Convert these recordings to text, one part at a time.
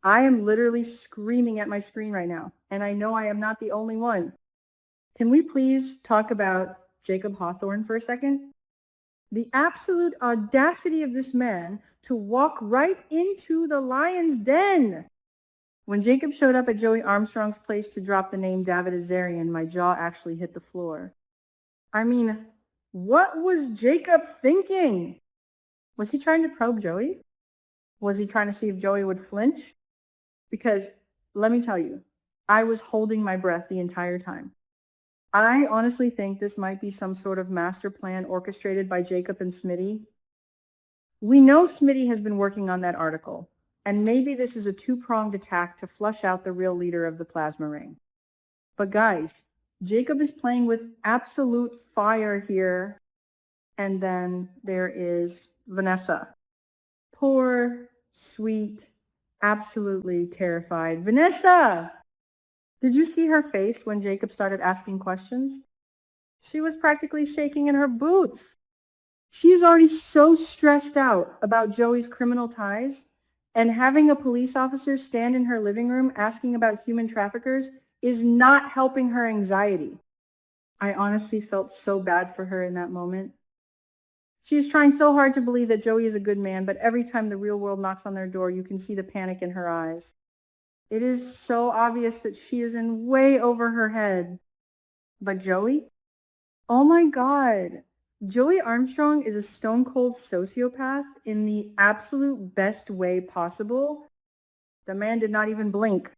I am literally screaming at my screen right now, and I know I am not the only one. Can we please talk about Jacob Hawthorne for a second? The absolute audacity of this man to walk right into the lion's den. When Jacob showed up at Joey Armstrong's place to drop the name David Azarian, my jaw actually hit the floor. I mean, what was Jacob thinking? Was he trying to probe Joey? Was he trying to see if Joey would flinch? Because let me tell you, I was holding my breath the entire time. I honestly think this might be some sort of master plan orchestrated by Jacob and Smitty. We know Smitty has been working on that article, and maybe this is a two-pronged attack to flush out the real leader of the plasma ring. But guys, Jacob is playing with absolute fire here. And then there is Vanessa. Poor, sweet, absolutely terrified Vanessa. Did you see her face when Jacob started asking questions? She was practically shaking in her boots. She is already so stressed out about Joey's criminal ties, and having a police officer stand in her living room asking about human traffickers is not helping her anxiety. I honestly felt so bad for her in that moment. She is trying so hard to believe that Joey is a good man, but every time the real world knocks on their door, you can see the panic in her eyes. It is so obvious that she is in way over her head. But Joey? Oh my God. Joey Armstrong is a stone cold sociopath in the absolute best way possible. The man did not even blink.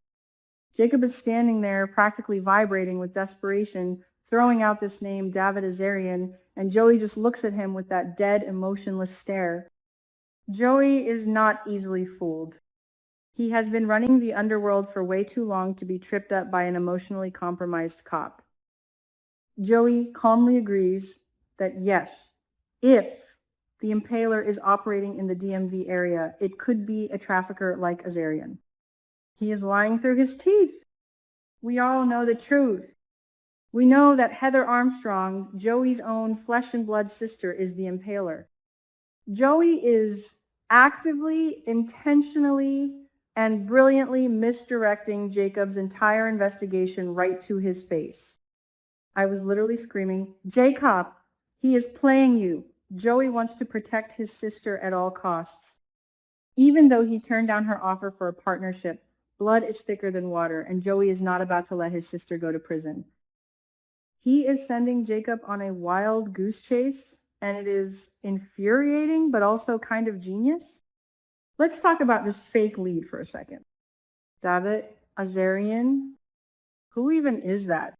Jacob is standing there practically vibrating with desperation, throwing out this name, David Azarian, and Joey just looks at him with that dead, emotionless stare. Joey is not easily fooled. He has been running the underworld for way too long to be tripped up by an emotionally compromised cop. Joey calmly agrees that yes, if the Impaler is operating in the DMV area, it could be a trafficker like Azarian. He is lying through his teeth. We all know the truth. We know that Heather Armstrong, Joey's own flesh and blood sister, is the Impaler. Joey is actively, intentionally, and brilliantly misdirecting Jacob's entire investigation right to his face. I was literally screaming, Jacob, he is playing you. Joey wants to protect his sister at all costs. Even though he turned down her offer for a partnership, blood is thicker than water, and Joey is not about to let his sister go to prison. He is sending Jacob on a wild goose chase, and it is infuriating, but also kind of genius. Let's talk about this fake lead for a second. David Azarian, who even is that?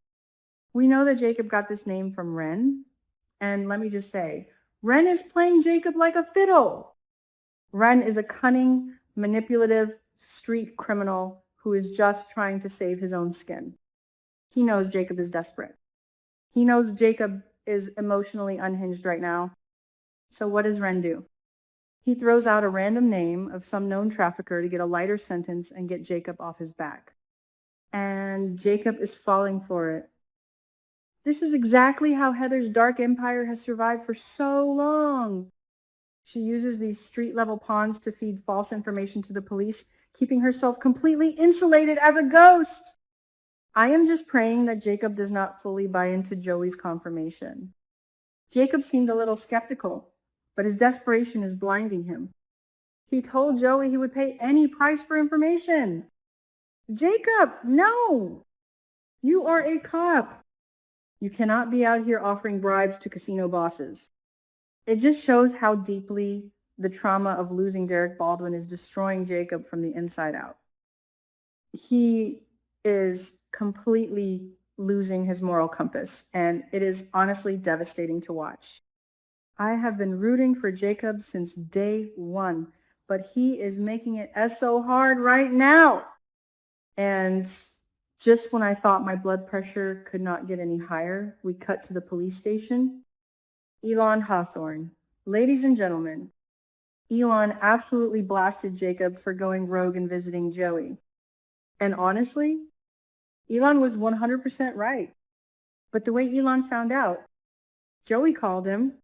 We know that Jacob got this name from Ren, and let me just say, Ren is playing Jacob like a fiddle. Ren is a cunning, manipulative, street criminal who is just trying to save his own skin. He knows Jacob is desperate. He knows Jacob is emotionally unhinged right now. So what does Ren do? He throws out a random name of some known trafficker to get a lighter sentence and get Jacob off his back. And Jacob is falling for it. This is exactly how Heather's dark empire has survived for so long. She uses these street-level pawns to feed false information to the police, keeping herself completely insulated as a ghost. I am just praying that Jacob does not fully buy into Joey's confirmation. Jacob seemed a little skeptical, but his desperation is blinding him. He told Joey he would pay any price for information. Jacob, no! You are a cop. You cannot be out here offering bribes to casino bosses. It just shows how deeply the trauma of losing Derek Baldwin is destroying Jacob from the inside out. He is completely losing his moral compass, and it is honestly devastating to watch. I have been rooting for Jacob since day one, but he is making it so hard right now. And just when I thought my blood pressure could not get any higher, we cut to the police station. Elon Hawthorne. Ladies and gentlemen, Elon absolutely blasted Jacob for going rogue and visiting Joey. And honestly, Elon was 100% right. But the way Elon found out, Joey called him.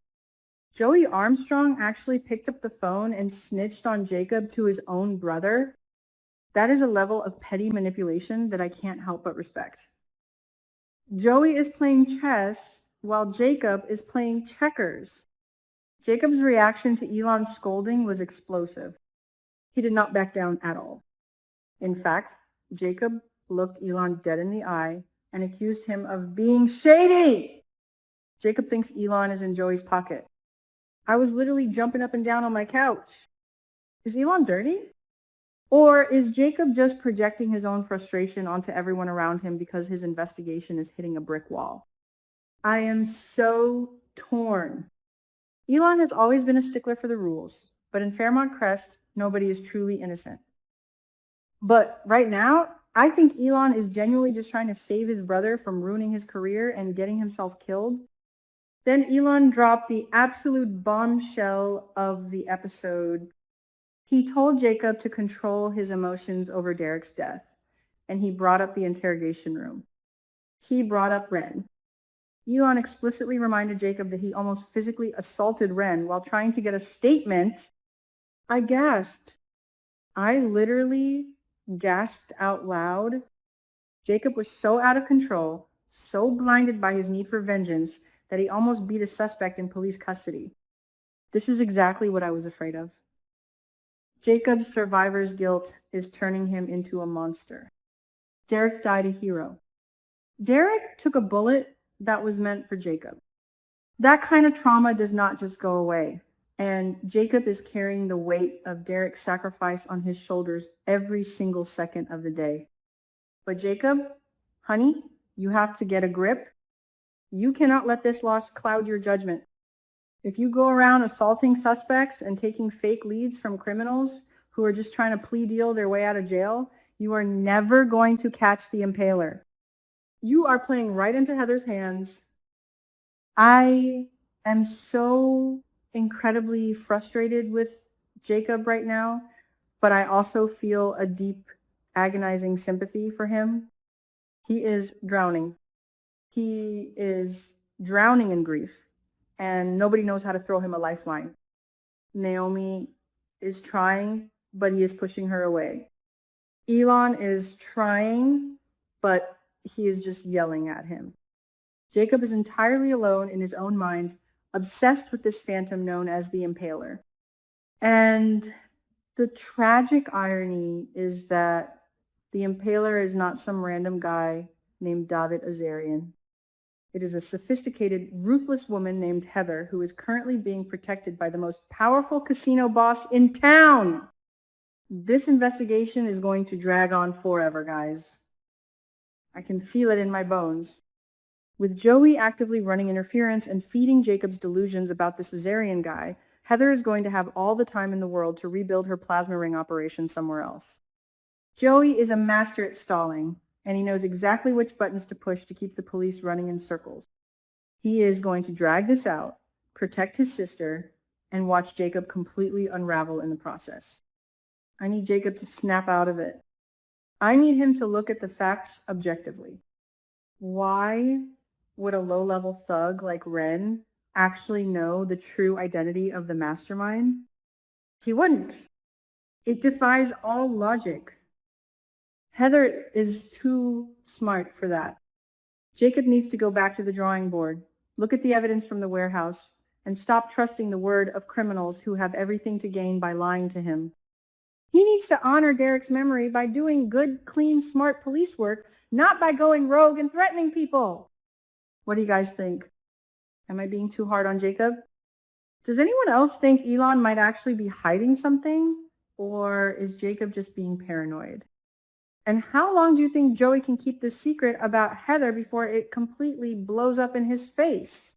Joey Armstrong actually picked up the phone and snitched on Jacob to his own brother. That is a level of petty manipulation that I can't help but respect. Joey is playing chess while Jacob is playing checkers. Jacob's reaction to Elon's scolding was explosive. He did not back down at all. In fact, Jacob looked Elon dead in the eye and accused him of being shady. Jacob thinks Elon is in Joey's pocket. I was literally jumping up and down on my couch. Is Elon dirty? Or is Jacob just projecting his own frustration onto everyone around him because his investigation is hitting a brick wall? I am so torn. Elon has always been a stickler for the rules, but in Fairmont Crest, nobody is truly innocent. But right now, I think Elon is genuinely just trying to save his brother from ruining his career and getting himself killed. Then Elon dropped the absolute bombshell of the episode. He told Jacob to control his emotions over Derek's death, and he brought up the interrogation room. He brought up Ren. Elon explicitly reminded Jacob that he almost physically assaulted Ren while trying to get a statement. I gasped. I literally gasped out loud. Jacob was so out of control, so blinded by his need for vengeance, that he almost beat a suspect in police custody. This is exactly what I was afraid of. Jacob's survivor's guilt is turning him into a monster. Derek died a hero. Derek took a bullet that was meant for Jacob. That kind of trauma does not just go away. And Jacob is carrying the weight of Derek's sacrifice on his shoulders every single second of the day. But Jacob, honey, you have to get a grip. You cannot let this loss cloud your judgment. If you go around assaulting suspects and taking fake leads from criminals who are just trying to plea deal their way out of jail, you are never going to catch the Impaler. You are playing right into Heather's hands. I am so incredibly frustrated with Jacob right now, but I also feel a deep, agonizing sympathy for him. He is drowning. He is drowning in grief, and nobody knows how to throw him a lifeline. Naomi is trying, but he is pushing her away. Elon is trying, but he is just yelling at him. Jacob is entirely alone in his own mind, obsessed with this phantom known as the Impaler. And the tragic irony is that the Impaler is not some random guy named David Azarian. It is a sophisticated, ruthless woman named Heather who is currently being protected by the most powerful casino boss in town. This investigation is going to drag on forever, guys. I can feel it in my bones. With Joey actively running interference and feeding Jacob's delusions about this Azarian guy, Heather is going to have all the time in the world to rebuild her plasma ring operation somewhere else. Joey is a master at stalling, and he knows exactly which buttons to push to keep the police running in circles. He is going to drag this out, protect his sister, and watch Jacob completely unravel in the process. I need Jacob to snap out of it. I need him to look at the facts objectively. Why would a low-level thug like Ren actually know the true identity of the mastermind? He wouldn't. It defies all logic. Heather is too smart for that. Jacob needs to go back to the drawing board, look at the evidence from the warehouse, and stop trusting the word of criminals who have everything to gain by lying to him. He needs to honor Derek's memory by doing good, clean, smart police work, not by going rogue and threatening people. What do you guys think? Am I being too hard on Jacob? Does anyone else think Elon might actually be hiding something? Or is Jacob just being paranoid? And how long do you think Joey can keep this secret about Heather before it completely blows up in his face?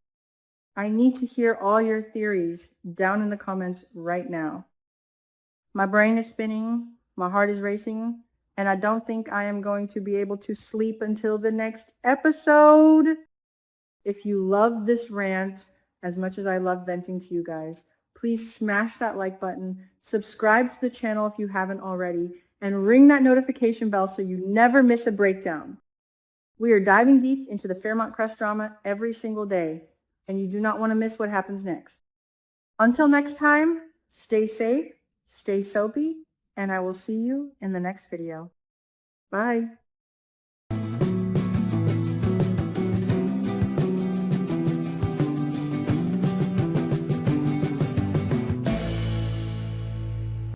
I need to hear all your theories down in the comments right now. My brain is spinning, my heart is racing, and I don't think I am going to be able to sleep until the next episode. If you love this rant as much as I love venting to you guys, please smash that like button, subscribe to the channel if you haven't already, and ring that notification bell so you never miss a breakdown. We are diving deep into the Fairmont Crest drama every single day, and you do not want to miss what happens next. Until next time, stay safe, stay soapy, and I will see you in the next video. Bye.